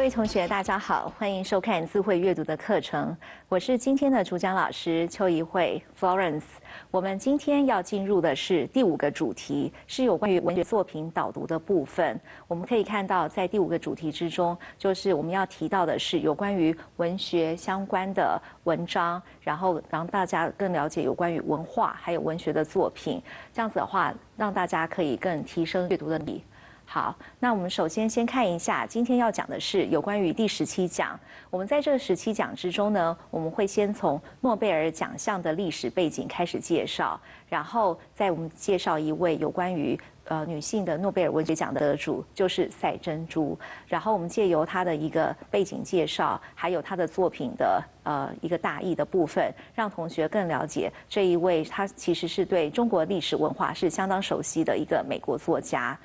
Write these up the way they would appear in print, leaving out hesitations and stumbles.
位同学，大家好，欢迎收看智慧阅读的课程。我是今天的主讲老师邱怡慧 Florence。我们今天要进入的是第5个主题，是有关于文学作品导读的部分。我们可以看到，在第5个主题之中，就是我们要提到的是有关于文学相关的文章，然后让大家更了解有关于文化还有文学的作品。这样子的话，让大家可以更提升阅读的能力。好，那我们首先看一下，今天要讲的是有关于第17讲。我们在这个17讲之中呢，我们会先从诺贝尔奖项的历史背景开始介绍，然后再我们介绍一位有关于女性的诺贝尔文学奖的得主，就是赛珍珠。然后我们借由她的一个背景介绍，还有她的作品的一个大意的部分，让同学更了解这一位她其实是对中国历史文化是相当熟悉的一个美国作家。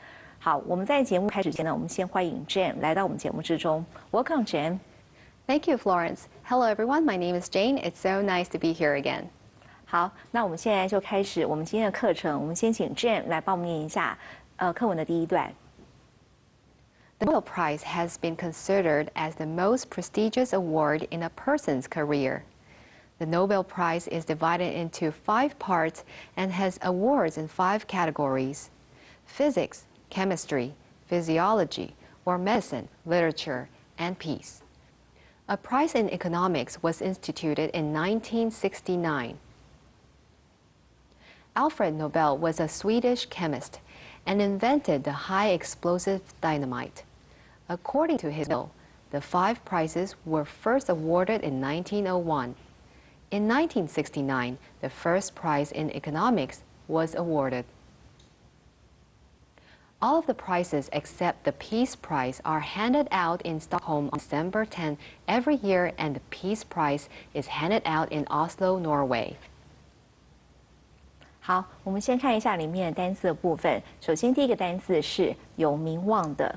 好，我们在节目开始前呢，我们先欢迎 Jane 来到我们节目之中。Welcome, Jane. Thank you, Florence. Hello, everyone. My name is Jane. It's so nice to be here again. 好，那我们现在就开始我们今天的课程。我们先请 Jane 来帮我们念一下课文的第一段。The Nobel Prize has been considered as the most prestigious award in a person's career. The Nobel Prize is divided into 5 parts and has awards in 5 categories: physics, chemistry, physiology, or medicine, literature, and peace. A prize in economics was instituted in 1969. Alfred Nobel was a Swedish chemist and invented the high-explosive dynamite. According to his will, the 5 prizes were first awarded in 1901. In 1969, the first prize in economics was awarded. All of the prizes except the Peace Prize are handed out in Stockholm on December 10 every year, and the Peace Prize is handed out in Oslo, Norway. 好，我们先看一下里面的单词的部分。首先，第一个单词是有名望的。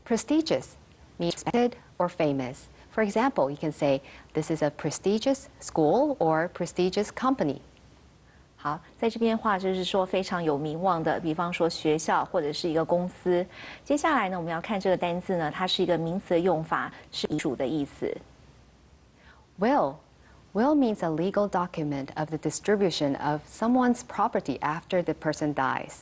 Prestigious means respected or famous. For example, you can say, this is a prestigious school or prestigious company. 好，在这边的话就是说非常有名望的，比方说学校或者是一个公司。接下来呢，我们要看这个单字呢，它是一个名词的用法，是遗嘱的意思。Will means a legal document of the distribution of someone's property after the person dies.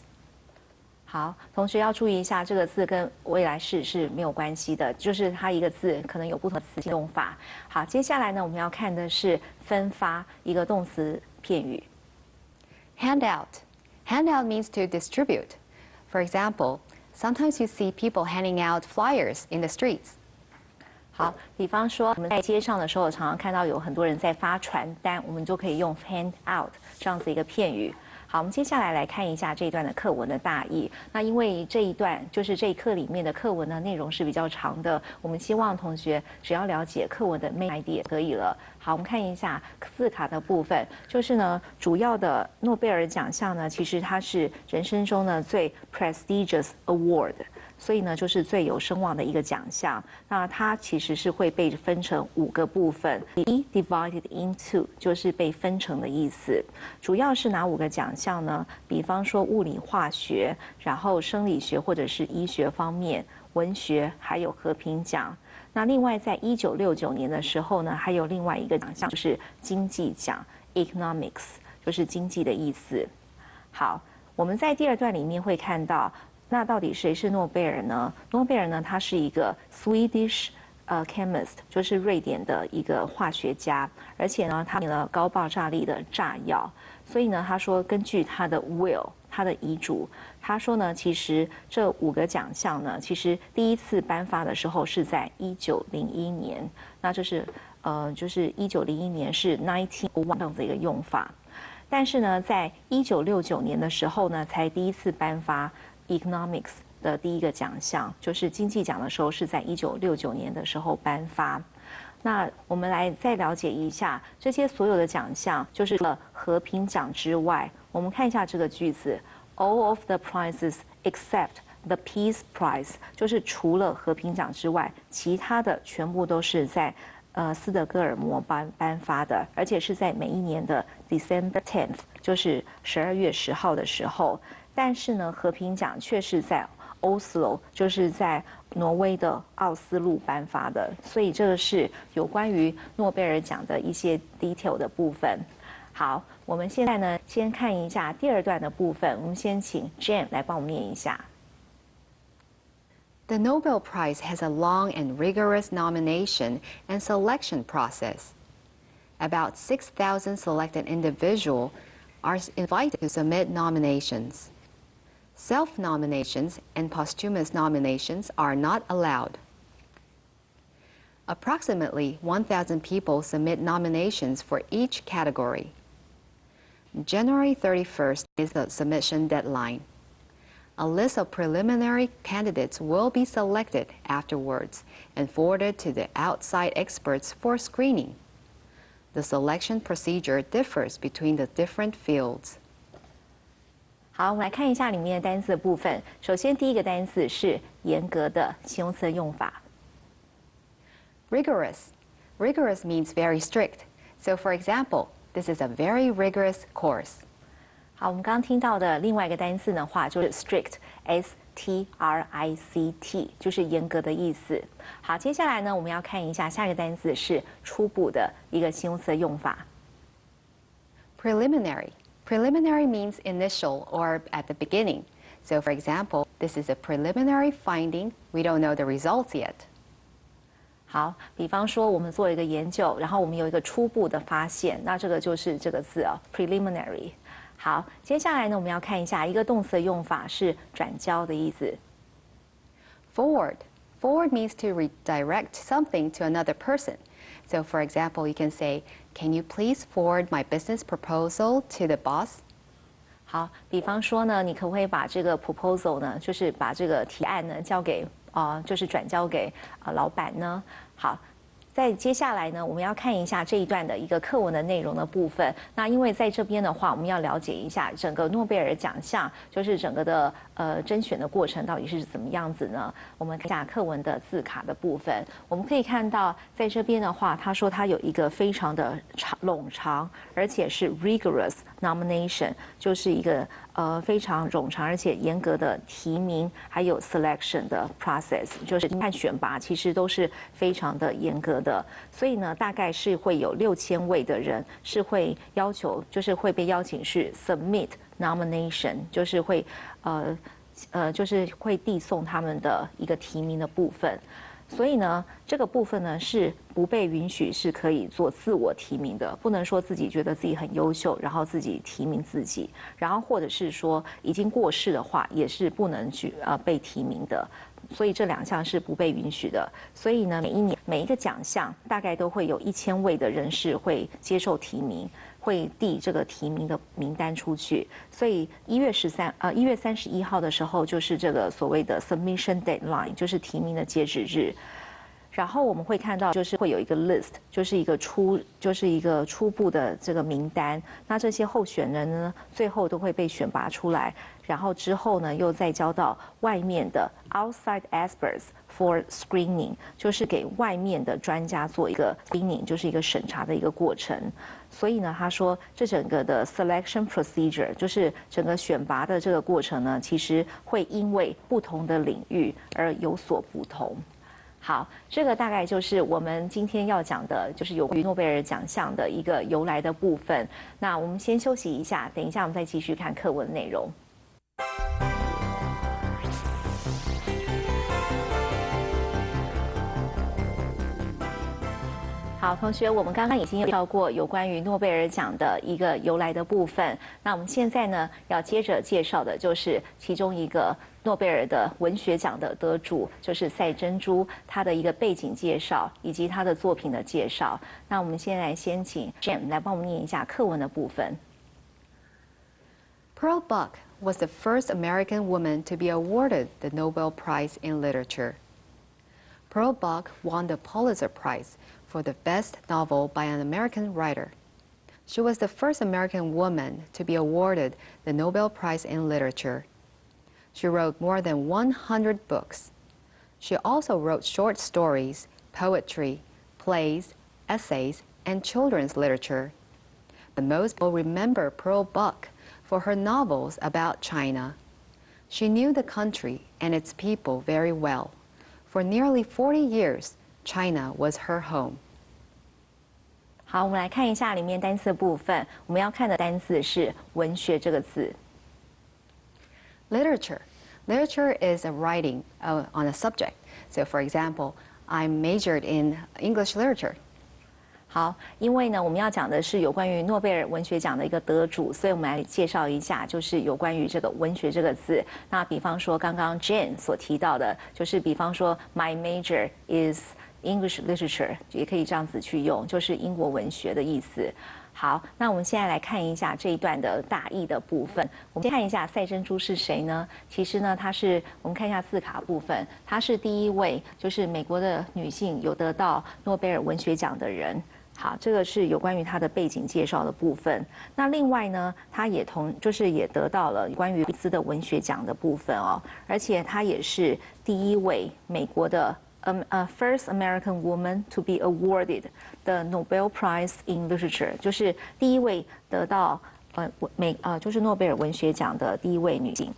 好，同学要注意一下，这个字跟未来式是没有关系的，就是它一个字可能有不同的词性用法。好，接下来呢，我们要看的是分发一个动词片语。Handout. Handout means to distribute. For example, sometimes you see people handing out flyers in the streets. 好，比方说我们在街上的时候，常常看到有很多人在发传单，我们就可以用 hand out 这样子一个片语。好，我们接下来来看一下这一段的课文的大意。那因为这一段就是这一课里面的课文的内容是比较长的，我们希望同学只要了解课文的 main idea 可以了。好，我们看一下字卡的部分，就是呢，主要的诺贝尔奖项呢，其实它是人生中呢最 prestigious award。所以呢，就是最有声望的一个奖项。那它其实是会被分成5个部分。divided into 就是被分成的意思。主要是哪5个奖项呢？比方说物理、化学，然后生理学或者是医学方面，文学，还有和平奖。那另外在1969年的时候呢，还有另外一个奖项就是经济奖 （economics），就是经济的意思。好，我们在第2段里面会看到。那到底谁是诺贝尔呢？诺贝尔呢，他是一个 Swedish chemist， 就是瑞典的一个化学家，而且呢，他发明了高爆炸力的炸药。所以呢，他说根据他的 will， 他的遗嘱，他说呢，其实这5个奖项呢，其实第一次颁发的时候是在1901年，那这是就是1901年是1901这样子一个用法，但是呢，在1969年的时候呢，才第一次颁发。Economics 的第一个奖项就是经济奖的时候，是在1969年的时候颁发。那我们来再了解一下这些所有的奖项，就是除了和平奖之外，我们看一下这个句子 ：All of the prizes except the Peace Prize， 就是除了和平奖之外，其他的全部都是在斯德哥尔摩颁发的，而且是在每一年的 December 10th， 就是12月10号的时候。但是呢，和平奖却是在 Oslo，就是在挪威的奥斯陆颁发的。所以这个是有关于诺贝尔奖的一些 detail 的部分。好，我们现在呢先看一下第二段的部分，我们先请 Jane 来帮我们念一下。The Nobel Prize has a long and rigorous nomination and selection process. About 6,000 selected individuals are invited to submit nominations. Self-nominations and posthumous nominations are not allowed. Approximately 1,000 people submit nominations for each category. January 31st is the submission deadline. A list of preliminary candidates will be selected afterwards and forwarded to the outside experts for screening. The selection procedure differs between the different fields. 好，我们来看一下里面的单词的部分。首先，第一个单词是严格的形容词的用法。Rigorous. Rigorous means very strict. So for example, this is a very rigorous course. 好，我们刚刚听到的另外一个单词的话就是 strict，S-T-R-I-C-T， 就是严格的意思。好，接下来呢，我们要看一下下一个单词是初步的一个形容词的用法。Preliminary. Preliminary means initial or at the beginning. So for example, this is a preliminary finding. We don't know the results yet. 好，比方说我们做一个研究，然后我们有一个初步的发现，那这个就是这个字啊 ，preliminary。好，接下来呢，我们要看一下一个动词的用法是转交的意思。Forward. Forward means to redirect something to another person. So for example, you can say, "Can you please forward my business proposal to the boss?" 好，比方说呢，你可不可以把这个 proposal 呢，就是把这个提案呢交给就是转交给老板呢？好。在接下来呢，我们要看一下这一段的一个课文的内容的部分。那因为在这边的话，我们要了解一下整个诺贝尔奖项，就是整个的甄选的过程到底是怎么样子呢？我们看一下课文的字卡的部分，我们可以看到在这边的话，他说他有一个非常的冗长，而且是 rigorous nomination， 就是一个非常冗长而且严格的提名，还有 selection 的 process， 就是看选拔其实都是非常的严格的。所以呢，大概是会有6000位的人是会要求，就是会被邀请是 submit nomination， 就是会就是会递送他们的一个提名的部分。所以呢，这个部分呢是不被允许是可以做自我提名的，不能说自己觉得自己很优秀，然后自己提名自己，然后或者是说已经过世的话，也是不能去被提名的。所以这两项是不被允许的。所以呢，每一年每一个奖项大概都会有1000位的人士会接受提名，会递这个提名的名单出去。所以1月31号的时候，就是这个所谓的 submission deadline， 就是提名的截止日。然后我们会看到，就是会有一个 list， 就是一个初步的这个名单。那这些候选人呢，最后都会被选拔出来，然后之后呢，又再交到外面的 outside experts for screening， 就是给外面的专家做一个 screening， 就是一个审查的一个过程。所以呢，他说这整个的 selection procedure， 就是整个选拔的这个过程呢，其实会因为不同的领域而有所不同。好，这个大概就是我们今天要讲的，就是有关于诺贝尔奖项的一个由来的部分。那我们先休息一下，等一下我们再继续看课文内容。好，同学，我们刚刚已经介绍过有关于诺贝尔奖的一个由来的部分。那我们现在呢，要接着介绍的就是其中一个诺贝尔的文学奖的得主，就是赛珍珠，他的一个背景介绍以及他的作品的介绍。那我们现在先请 Jane 来帮我们念一下课文的部分。Pearl Buck was the first American woman to be awarded the Nobel Prize in Literature. Pearl Buck won the Pulitzer Prize for the best novel by an American writer. She was the first American woman to be awarded the Nobel Prize in Literature. She wrote more than 100 books. She also wrote short stories, poetry, plays, essays, and children's literature. But most people remember Pearl Buck for her novels about China. She knew the country and its people very well. For nearly 40 years, China was her home. 好，我们来看一下里面单词的部分。我们要看的单词是文学这个字。Literature. Literature is a writing on a subject. So, for example, I'm majored in English literature. 好，因为呢，我们要讲的是有关于诺贝尔文学奖的一个得主，所以我们来介绍一下，就是有关于这个文学这个字。那比方说，刚刚 Jane 所提到的，就是比方说 My major is English literature， 也可以这样子去用，就是英国文学的意思。好，那我们现在来看一下这一段的大意的部分。我们先看一下赛珍珠是谁呢？其实呢，她是我们看一下字卡部分，她是第一位就是美国的女性有得到诺贝尔文学奖的人。好，这个是有关于她的背景介绍的部分。那另外呢，她也也得到了关于斯的文学奖的部分哦，而且她也是第一位美国的first American woman to be awarded the Nobel Prize in Literature， 就是第一位得到就是诺贝尔文学奖的第一位女性。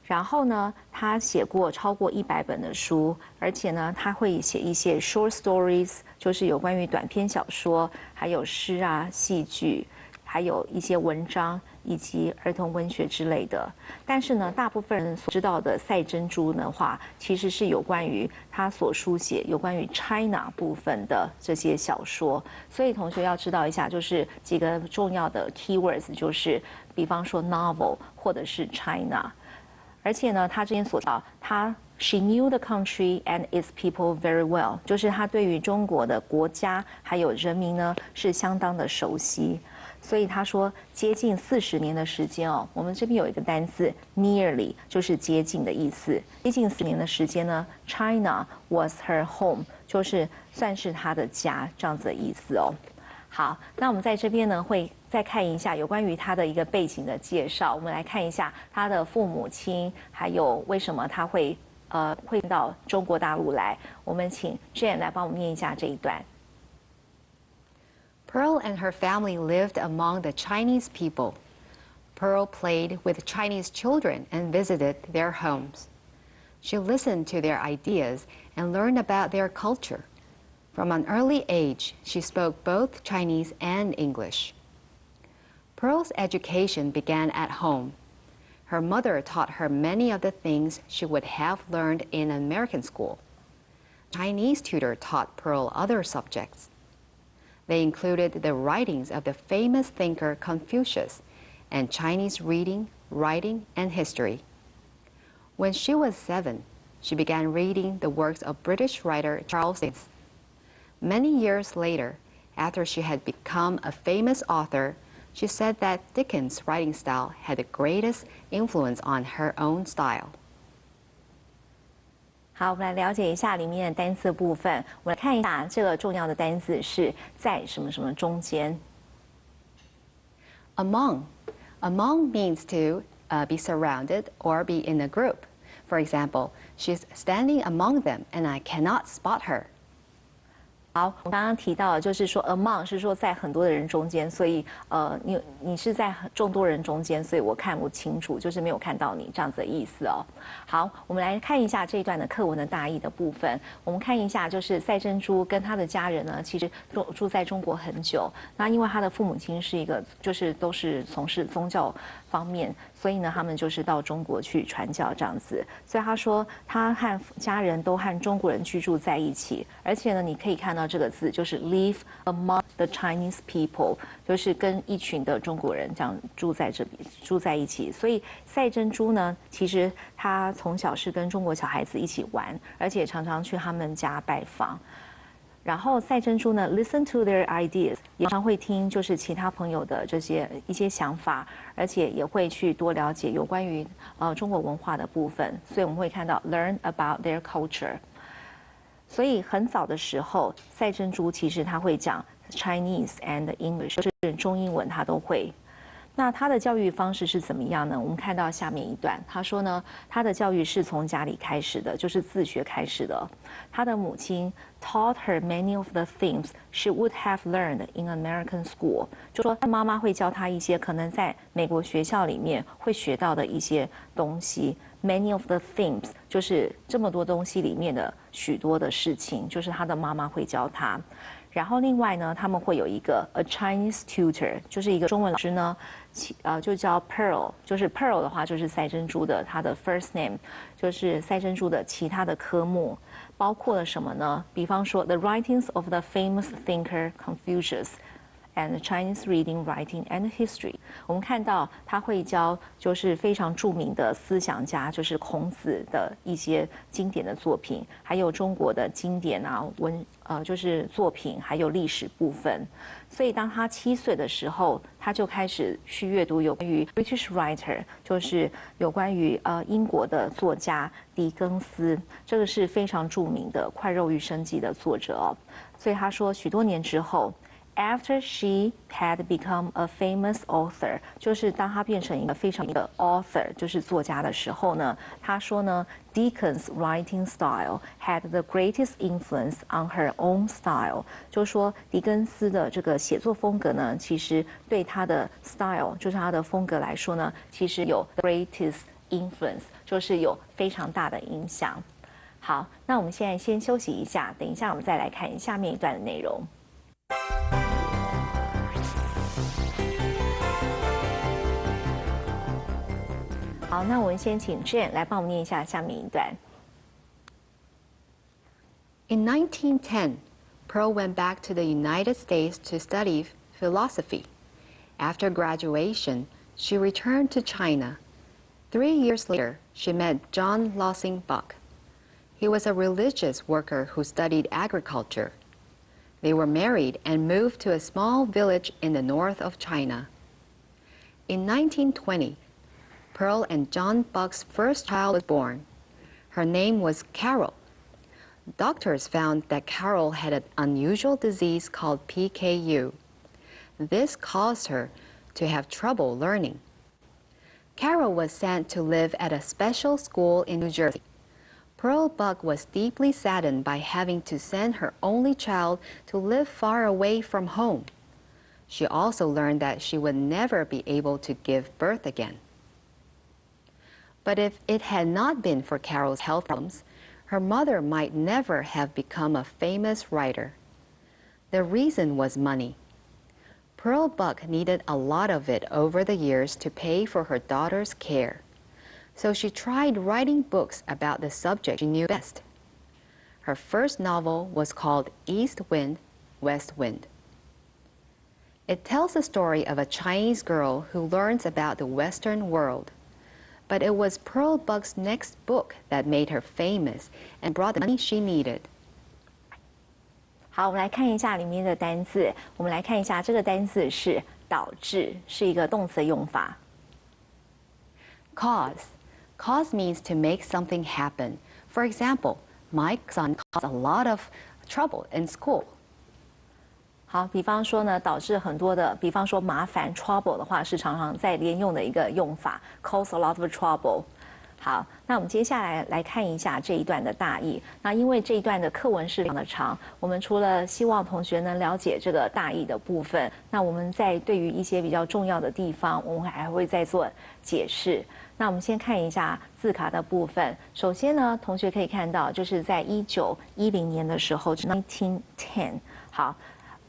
然后呢，她写过超过100本的书，而且呢，她会写一些 short stories， 就是有关于短篇小说，还有诗啊、戏剧，还有一些文章以及儿童文学之类的。但是呢，大部分人所知道的赛珍珠的话，其实是有关于她所书写有关于 China 部分的这些小说。所以同学要知道一下，就是几个重要的 keywords， 就是比方说 novel 或者是 China。而且呢，他之前所到，she knew the country and its people very well， 就是他对于中国的国家还有人民呢是相当的熟悉。所以他说接近40年的时间哦，我们这边有一个单词 nearly， 就是接近的意思。接近4年的时间呢 ，China was her home， 就是算是她的家这样子的意思哦。好，那我们在这边呢会再看一下有关于他的一个背景的介绍。我们来看一下他的父母亲，还有为什么他会到中国大陆来。我们请 Jane 来帮我们念一下这一段。Pearl and her family lived among the Chinese people. Pearl played with Chinese children and visited their homes. She listened to their ideas and learned about their culture. From an early age, she spoke both Chinese and English. Pearl's education began at home. Her mother taught her many of the things she would have learned in an American school. A Chinese tutor taught Pearl other subjects. They included the writings of the famous thinker Confucius and Chinese reading, writing, and history. When she was 7, she began reading the works of British writer Charles Dickens. Many years later, after she had become a famous author, she said that Dickens' writing style had the greatest influence on her own style. 好，我们来了解一下里面的单词的部分。我们来看一下这个重要的单词是在什么什么中间。Among. Among means to be surrounded or be in a group. For example, she's standing among them and I cannot spot her. 好，我刚刚提到的就是说 among 是说在很多的人中间，所以你是在众多人中间，所以我看不清楚，就是没有看到你这样子的意思哦。好，我们来看一下这一段的课文的大意的部分。我们看一下，就是赛珍珠跟她的家人呢，其实住在中国很久。那因为她的父母亲是一个，就是都是从事宗教方面，所以呢，他们就是到中国去传教这样子。所以他说，他和家人都和中国人居住在一起，而且呢，你可以看到这个字就是 live among the Chinese people， 就是跟一群的中国人这样住在一起。所以赛珍珠呢，其实他从小是跟中国小孩子一起玩，而且常常去他们家拜访。然后赛珍珠呢 ，listen to their ideas， 也常会听就是其他朋友的一些想法，而且也会去多了解有关于中国文化的部分。所以我们会看到 learn about their culture。所以很早的时候，赛珍珠其实他会讲 Chinese and English， 就是中英文他都会。那他的教育方式是怎么样呢？我们看到下面一段，他说呢，他的教育是从家里开始的，就是自学开始的。他的母亲 taught her many of the things she would have learned in American school， 就说妈妈会教他一些可能在美国学校里面会学到的一些东西。many of the things， 就是这么多东西里面的许多的事情，就是他的妈妈会教他。然后另外呢，他们会有一个 a Chinese tutor， 就是一个中文老师呢，就叫 Pearl， 就是 Pearl 的话就是赛珍珠的，它的 first name 就是赛珍珠的其他的科目，包括了什么呢？比方说 the writings of the famous thinker Confucius。and Chinese reading, writing, and history。我们看到他会教就是非常著名的思想家，就是孔子的一些经典的作品，还有中国的经典啊就是作品，还有历史部分。所以当他7岁的时候，他就开始去阅读有关于 British writer， 就是有关于英国的作家狄更斯，这个是非常著名的《快肉欲生记》的作者哦。所以他说，许多年之后。After she had become a famous author， 就是当她变成一个非常的 author， 就是作家的时候呢，她说呢 ，Dickens' writing style had the greatest influence on her own style， 就说狄更斯的这个写作风格呢，其实对她的 style， 就是她的风格来说呢，其实有 greatest influence， 就是有非常大的影响。好，那我们现在先休息一下，等一下我们再来看下面一段的内容。好，那我们先请 Jane 来帮我们念一下下面一段。In 1910, Pearl went back to the United States to study philosophy. After graduation, she returned to China. 3 years later, she met John Lossing Buck. He was a religious worker who studied agriculture. They were married and moved to a small village in the north of China. In 1920, Pearl and John Buck's first child was born. Her name was Carol. Doctors found that Carol had an unusual disease called PKU. This caused her to have trouble learning. Carol was sent to live at a special school in New Jersey. Pearl Buck was deeply saddened by having to send her only child to live far away from home. She also learned that she would never be able to give birth again. But if it had not been for Carol's health problems, her mother might never have become a famous writer. The reason was money. Pearl Buck needed a lot of it over the years to pay for her daughter's care. So she tried writing books about the subject she knew best. Her first novel was called East Wind, West Wind. It tells the story of a Chinese girl who learns about the Western world. But it was Pearl Buck's next book that made her famous and brought the money she needed. 好，我们来看一下里面的单字。我们来看一下这个单字是导致，是一个动词的用法。Cause. Cause means to make something happen. For example, my son caused a lot of trouble in school. 好，比方说呢，导致很多的，比方说麻烦 trouble 的话，是常常在连用的一个用法 ，cause a lot of trouble。好，那我们接下来看一下这一段的大意。那因为这一段的课文是非常的长，我们除了希望同学能了解这个大意的部分，那我们在对于一些比较重要的地方，我们还会再做解释。那我们先看一下字卡的部分。首先呢，同学可以看到，就是在1910年的时候，1910。好。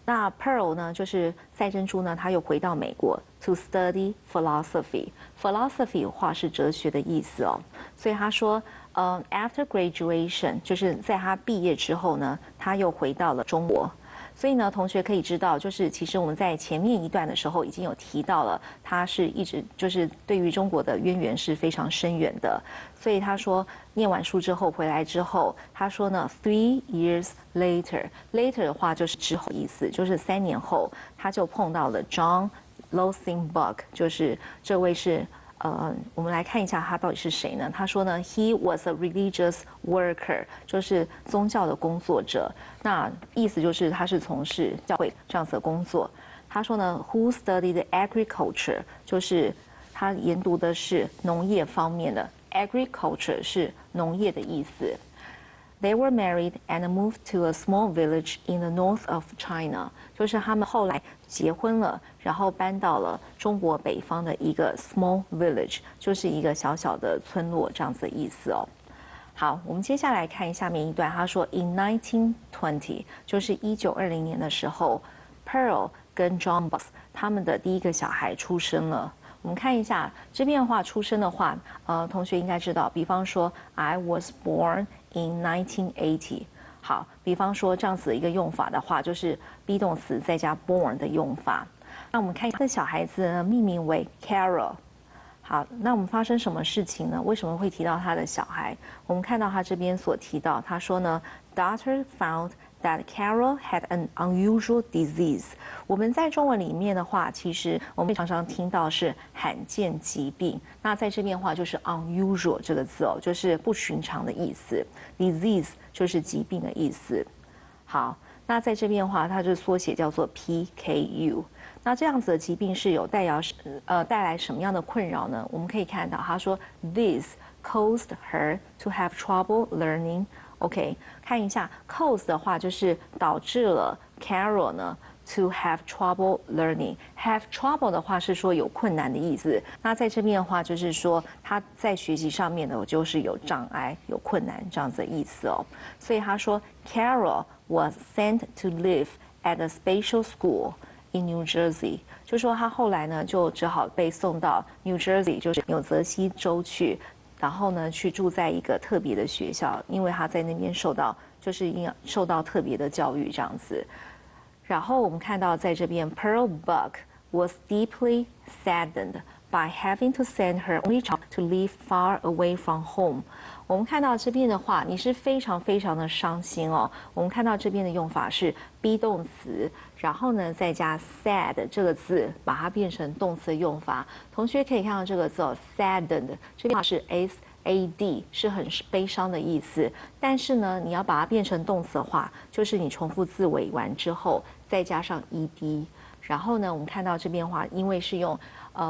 那 Pearl 呢，就是赛珍珠呢，她又回到美国 to study philosophy。philosophy 的话是哲学的意思哦，所以他说，after graduation 就是在他毕业之后呢，他又回到了中国。所以呢，同学可以知道，就是其实我们在前面一段的时候已经有提到了，他是一直就是对于中国的渊源是非常深远的。所以他说，念完书之后回来之后，他说呢 ，3 years later 的话就是之后意思，就是3年后，他就碰到了 John Lossing Buck， 就是这位是。我们来看一下他到底是谁呢？他说呢 ，He was a religious worker， 就是宗教的工作者。那意思就是他是从事教会这样子的工作。他说呢 ，Who studied agriculture， 就是他研读的是农业方面的 ，agriculture 是农业的意思。They were married and moved to a small village in the north of China。就是他们后来结婚了，然后搬到了中国北方的一个 small village， 就是一个小小的村落这样子的意思哦。好，我们接下来看下面一段，他说 In 1920， 就是1920年的时候 ，Pearl 跟 John Box 他们的第一个小孩出生了。我们看一下这边的话，出生的话，同学应该知道，比方说 I was born in 1980。好，比方说这样子的一个用法的话，就是 be 动词再加 born 的用法。那我们看一下，这小孩子呢命名为 Carol。好，那我们发生什么事情呢？为什么会提到他的小孩？我们看到他这边所提到，他说呢 ，Doctor found that Carol had an unusual disease。我们在中文里面的话，其实我们常常听到是罕见疾病。那在这边的话，就是 unusual 这个字哦，就是不寻常的意思。disease 就是疾病的意思。好，那在这边的话，它就缩写叫做 PKU。那这样子的疾病是有带来什么样的困扰呢？我们可以看到，他说 This caused her to have trouble learning。OK， 看一下 cause 的话，就是导致了 Carol 呢 to have trouble learning。have trouble 的话是说有困难的意思。那在这边的话，就是说他在学习上面呢，就是有障碍、有困难这样子的意思哦。所以他说 Carol was sent to live at a special school。in New Jersey， 就说他后来呢就只好被送到 New Jersey， 就是纽泽西州去，然后呢去住在一个特别的学校，因为他在那边受到特别的教育这样子。然后我们看到在这边 Pearl Buck was deeply saddened by having to send her only child to live far away from home。我们看到这边的话，你是非常非常的伤心哦。我们看到这边的用法是 be 动词，然后呢再加 sad 这个字，把它变成动词的用法。同学可以看到这个字哦 ，saddened 这边是 sad， 是很悲伤的意思。但是呢，你要把它变成动词的话，就是你重复字尾完之后再加上 ed。然后呢，我们看到这边的话，因为是用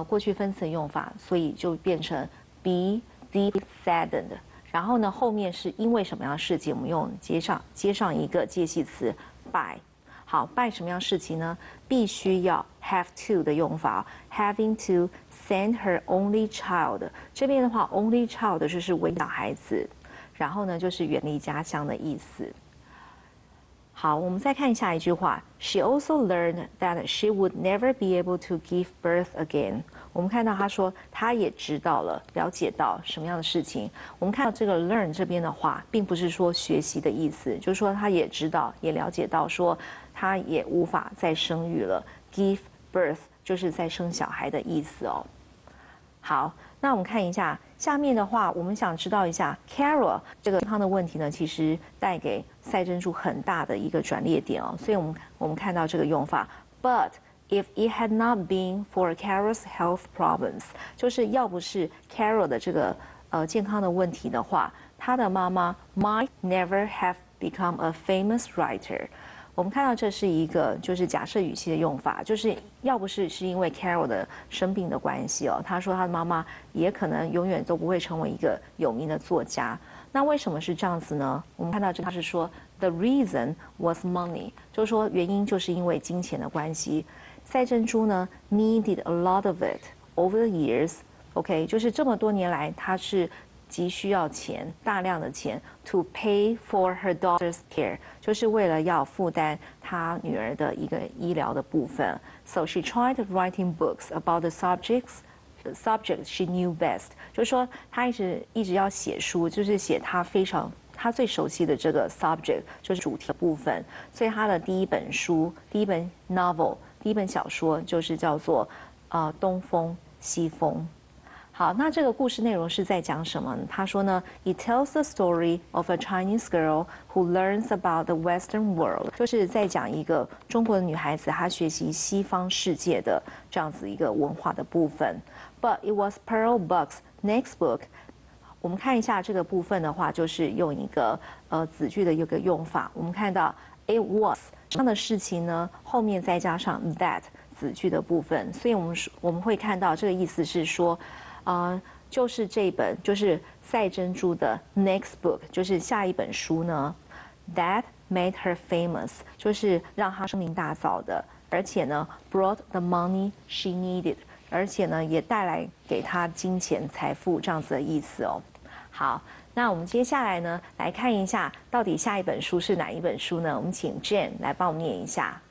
过去分词的用法，所以就变成 be deep saddened。然后呢，后面是因为什么样的事情，我们用接上一个介系词 by。好 ，by 什么样的事情呢？必须要 have to 的用法 ，having to send her only child。这边的话 ，only child 就是唯一的孩子，然后呢就是远离家乡的意思。好，我们再看下一句话。She also learned that she would never be able to give birth again。我们看到她说，她也知道了，了解到什么样的事情。我们看到这个 learn 这边的话，并不是说学习的意思，就是说她也知道，也了解到说，她也无法再生育了。Give birth 就是在生小孩的意思哦。好，那我们看一下下面的话，我们想知道一下 Carol 这个健康的问题呢，其实带给赛珍珠很大的一个转捩点哦。所以我们看到这个用法 ，But if it had not been for Carol's health problems， 就是要不是 Carol 的这个健康的问题的话，她的妈妈 might never have become a famous writer。我们看到这是一个就是假设语气的用法，就是要不是因为 Carol 的生病的关系哦，他说他的妈妈也可能永远都不会成为一个有名的作家。那为什么是这样子呢？我们看到这他是说 the reason was money， 就是说原因就是因为金钱的关系。赛珍珠呢 needed a lot of it over the years，OK， 就是这么多年来他是急需要钱，大量的钱 to pay for her daughter's care， 就是为了要负担她女儿的一个医疗的部分。So she tried writing books about the subjects she knew best， 就是说她一直要写书，就是写她最熟悉的这个 subject， 就是主题的部分。所以她的第一本novel， 第一本小说就是叫做东风西风。好，那这个故事内容是在讲什么呢？他说呢 ，It tells the story of a Chinese girl who learns about the Western world， 就是在讲一个中国的女孩子，她学习西方世界的这样子一个文化的部分。But it was Pearl Buck's next book。我们看一下这个部分的话，就是用一个子句的一个用法。我们看到 it was 这样的事情呢，后面再加上 that 子句的部分，所以我们会看到这个意思是说。就是这本就是赛珍珠的 next book， 就是下一本书呢 ，that made her famous， 就是让她声名大噪的，而且呢 brought the money she needed， 而且呢也带来给她金钱财富这样子的意思哦。好，那我们接下来呢来看一下，到底下一本书是哪一本书呢？我们请 Jane 来帮我们念一下。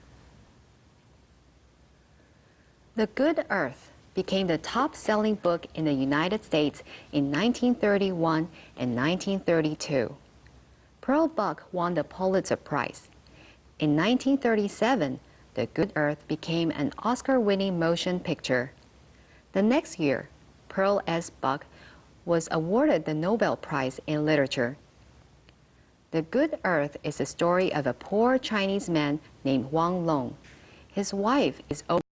The Good Earth became the top-selling book in the United States in 1931 and 1932. Pearl Buck won the Pulitzer Prize. In 1937, The Good Earth became an Oscar-winning motion picture. The next year, Pearl S. Buck was awarded the Nobel Prize in Literature. The Good Earth is the story of a poor Chinese man named Wang Long. His wife is old.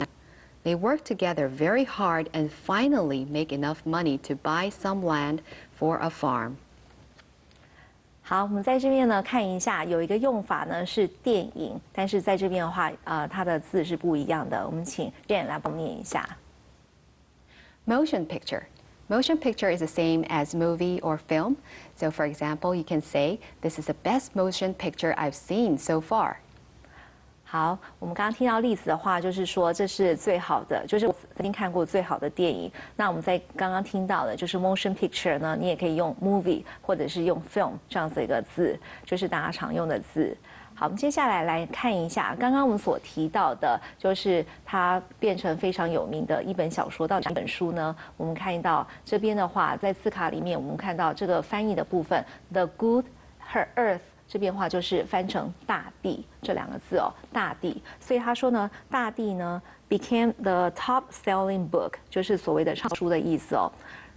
They work together very hard and finally make enough money to buy some land for a farm. 好，我们在这边呢看一下，有一个用法呢是电影，但是在这边的话，它的字是不一样的。我们请 Jane 来帮我们念一下。Motion picture. Motion picture is the same as movie or film. So for example, you can say, this is the best motion picture I've seen so far. 好，我们刚刚听到例子的话，就是说这是最好的，就是我曾经看过最好的电影。那我们在刚刚听到的就是 motion picture 呢，你也可以用 movie 或者是用 film 这样子一个字，就是大家常用的字。好，我们接下来来看一下刚刚我们所提到的，就是它变成非常有名的一本小说，到底哪本书呢？我们看到这边的话，在字卡里面，我们看到这个翻译的部分 ，The Good Earth。这边话就是翻成大地这两个字哦，大地。所以他说呢，大地呢 became the top selling book， 就是所谓的畅销书的意思哦。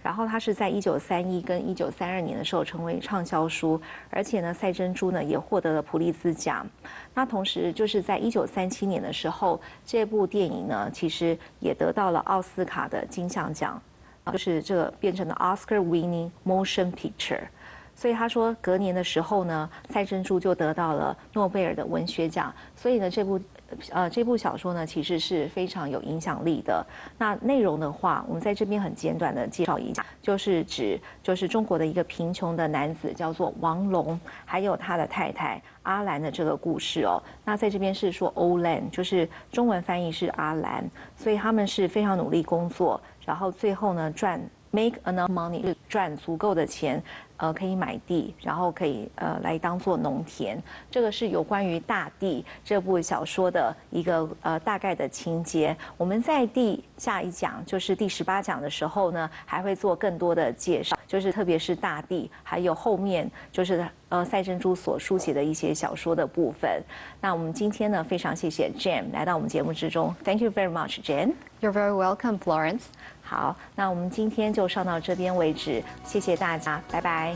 然后它是在1931跟1932年的时候成为畅销书，而且呢，赛珍珠呢也获得了普利兹奖。那同时就是在1937年的时候，这部电影呢其实也得到了奥斯卡的金像奖，就是这个变成了 Oscar-winning motion picture。所以他说，隔年的时候呢，赛珍珠就得到了诺贝尔的文学奖。所以呢，这部小说呢，其实是非常有影响力的。那内容的话，我们在这边很简短的介绍一下，就是中国的一个贫穷的男子叫做王龙，还有他的太太阿兰的这个故事哦。那在这边是说欧兰，就是中文翻译是阿兰，所以他们是非常努力工作，然后最后呢make enough money， 就是赚足够的钱，可以买地，然后可以来当做农田。这个是有关于大地这部小说的一个大概的情节。我们在下一讲，就是第18讲的时候呢，还会做更多的介绍，就是特别是大地，还有后面就是赛珍珠所书写的一些小说的部分。那我们今天呢，非常谢谢 Jane 来到我们节目之中 ，Thank you very much, Jane. You're very welcome, Florence. 好，那我们今天就上到这边为止，谢谢大家，拜拜。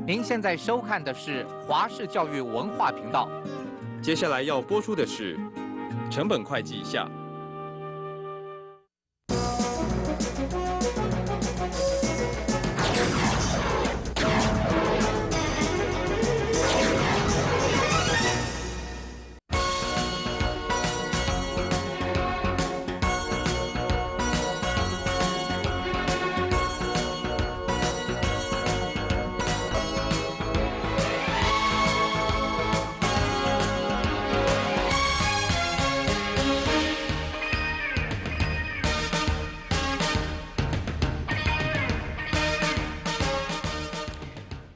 您现在收看的是华视教育文化频道。接下来要播出的是成本会计下。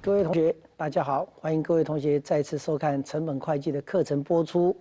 各位同学，大家好，欢迎各位同学再次收看成本会计的课程播出。